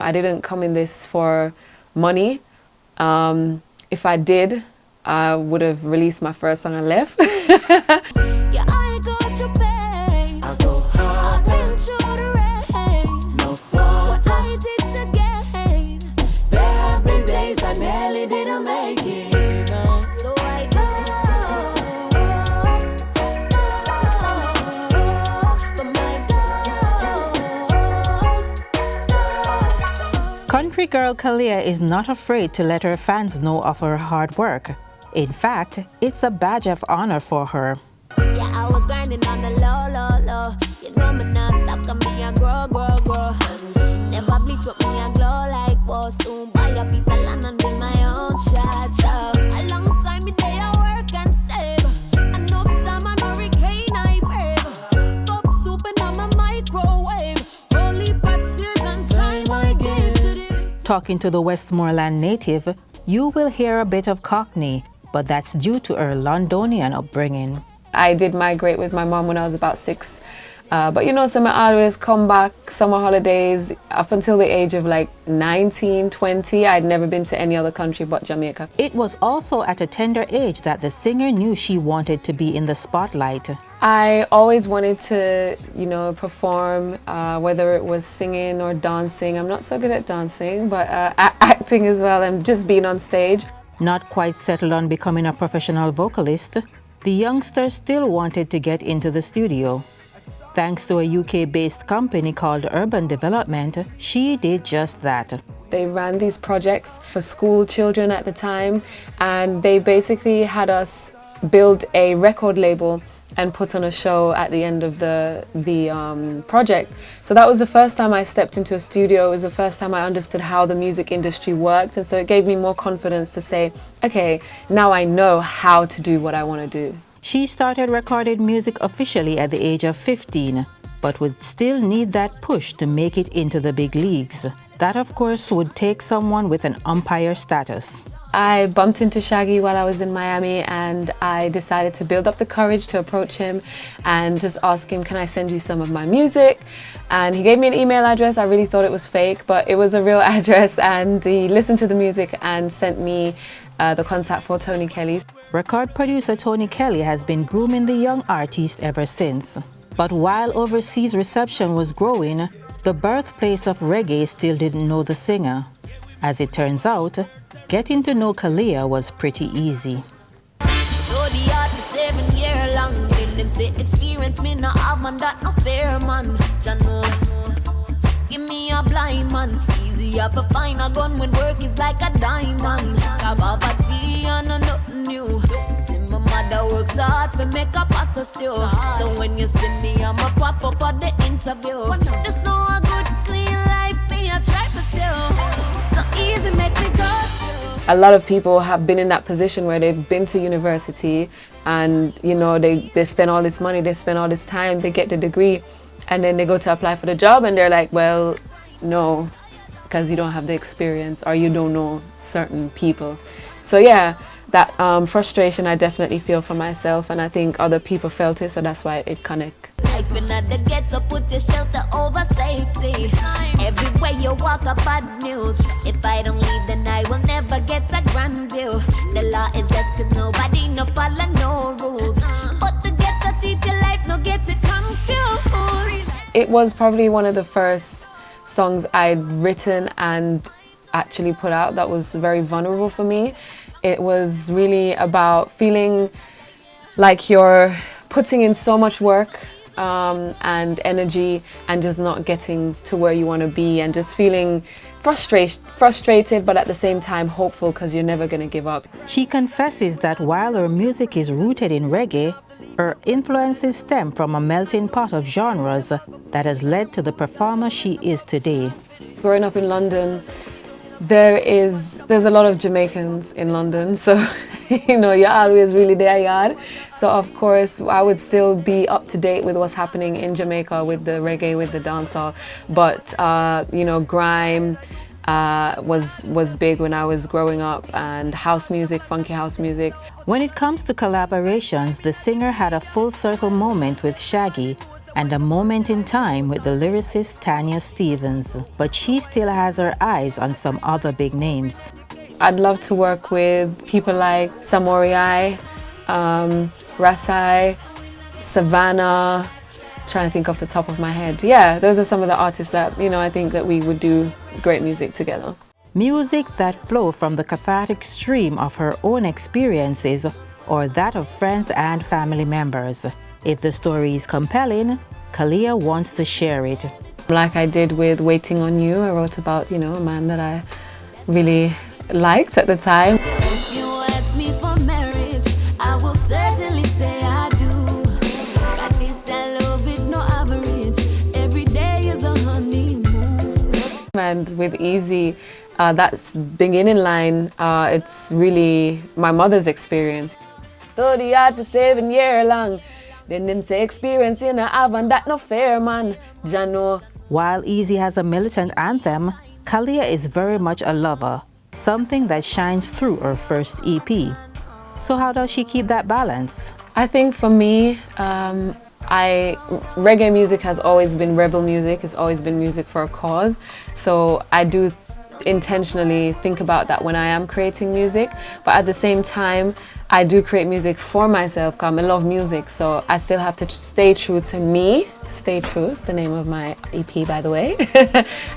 I didn't come in this for money. If I did, I would have released my first song and left. Yeah, I got your pain. I go hard. I've been through the rain. No fault. What I did to gain. There have been days I nearly didn't make it. So I go. For my goals. Country girl Khalia is not afraid to let her fans know of her hard work. In fact, it's a badge of honor for her. Yeah, I was grinding on the low, low, low. You know me not stop, cause me a grow, grow, grow. Never bleach, but me a glow like whoa. Soon buy a piece of land and build my own shot, shop. A long time me day I work and save. Enough storm and hurricane I brave. Cup soup and I'm a microwave. Holy pots, years and time I gave to this. Talking to the Westmoreland native, you will hear a bit of Cockney, but that's due to her Londonian upbringing. I did migrate with my mom when I was about 6. But you know, so I always come back summer holidays up until the age of like 19, 20. I'd never been to any other country but Jamaica. It was also at a tender age that the singer knew she wanted to be in the spotlight. I always wanted to, you know, perform, whether it was singing or dancing. I'm not so good at dancing, but acting as well and just being on stage. Not quite settled on becoming a professional vocalist, the youngster still wanted to get into the studio. Thanks to a UK-based company called Urban Development, she did just that. They ran these projects for school children at the time, and they basically had us build a record label and put on a show at the end of the project. So that was the first time I stepped into a studio. It was the first time I understood how the music industry worked, and so it gave me more confidence to say, okay, now I know how to do what I want to do. She started recording music officially at the age of 15, but would still need that push to make it into the big leagues. That, of course, would take someone with an umpire status. I bumped into Shaggy while I was in Miami, and I decided to build up the courage to approach him and just ask him, can I send you some of my music? And he gave me an email address. I really thought it was fake, but it was a real address, and he listened to the music and sent me the contact for Tony Kelly. Record producer Tony Kelly has been grooming the young artist ever since. But while overseas reception was growing, the birthplace of reggae still didn't know the singer. As it turns out, getting to know Khalia was pretty easy. So the art is 7 years long. In them say experience me no have man that no fair man. Jano, give me a blind man. Easy up to find a gun when work is like a diamond. Kababati and nothing new. See my mother works hard for make a pot of stew. So when you see me, I'm a pop up at the interview. Just know a good clean life me a try for sale. So easy make me go. A lot of people have been in that position where they've been to university and, you know, they spend all this money, they spend all this time, they get the degree, and then they go to apply for the job and they're like, well, no, because you don't have the experience or you don't know certain people. So yeah, that frustration I definitely feel for myself, and I think other people felt it, so that's why it connects. Life in the ghetto, put your shelter over safety. Everywhere you walk up bad news. If I don't leave, then I will never get a grand view. The law is less cause nobody no follow no rules. But the ghetto teach your life, no get it confused. It was probably one of the first songs I'd written and actually put out that was very vulnerable for me. It was really about feeling like you're putting in so much work and energy and just not getting to where you want to be, and just feeling frustrated but at the same time hopeful because you're never going to give up. She confesses that while her music is rooted in reggae, her influences stem from a melting pot of genres that has led to the performer she is today. Growing up in London, there's a lot of Jamaicans in London, so you know, you're always really their yard. So of course I would still be up to date with what's happening in Jamaica with the reggae, with the dancehall, but you know, grime was big when I was growing up, and house music, funky house music. When it comes to collaborations, the singer had a full circle moment with Shaggy and a moment in time with the lyricist Tanya Stevens, but she still has her eyes on some other big names. I'd love to work with people like Samorii, Rasai, Savannah, trying to think off the top of my head. Yeah, those are some of the artists that, I think that we would do great music together. Music that flow from the cathartic stream of her own experiences or that of friends and family members. If the story is compelling, Khalia wants to share it. Like I did with Waiting on You, I wrote about, a man that I really liked at the time. If you ask me for marriage, I will certainly say I do. Got this I love it, no average. Every day is a honeymoon. And with Easy, that beginning line, it's really my mother's experience. 30 odd for 7 years long. Then them say experience in a haven't that no fair man. Jano. While Easy has a militant anthem, Khalia is very much a lover, something that shines through her first EP. So how does she keep that balance? I think for me, reggae music has always been rebel music. It's always been music for a cause. So I do intentionally think about that when I am creating music. But at the same time, I do create music for myself because I love music. So I still have to stay true to me. Stay True is the name of my EP, by the way.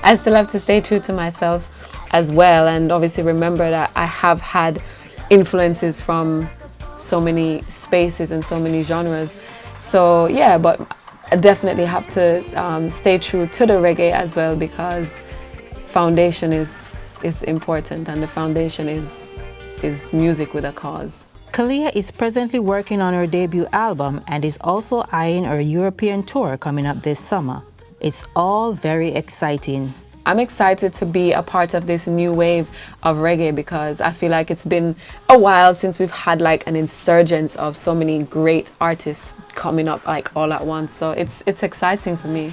I still have to stay true to myself as well. And obviously remember that I have had influences from so many spaces and so many genres. So yeah, but I definitely have to stay true to the reggae as well, because foundation is important, and the foundation is music with a cause. Khalia is presently working on her debut album and is also eyeing her European tour coming up this summer. It's all very exciting. I'm excited to be a part of this new wave of reggae because I feel like it's been a while since we've had like an insurgence of so many great artists coming up like all at once. So it's exciting for me.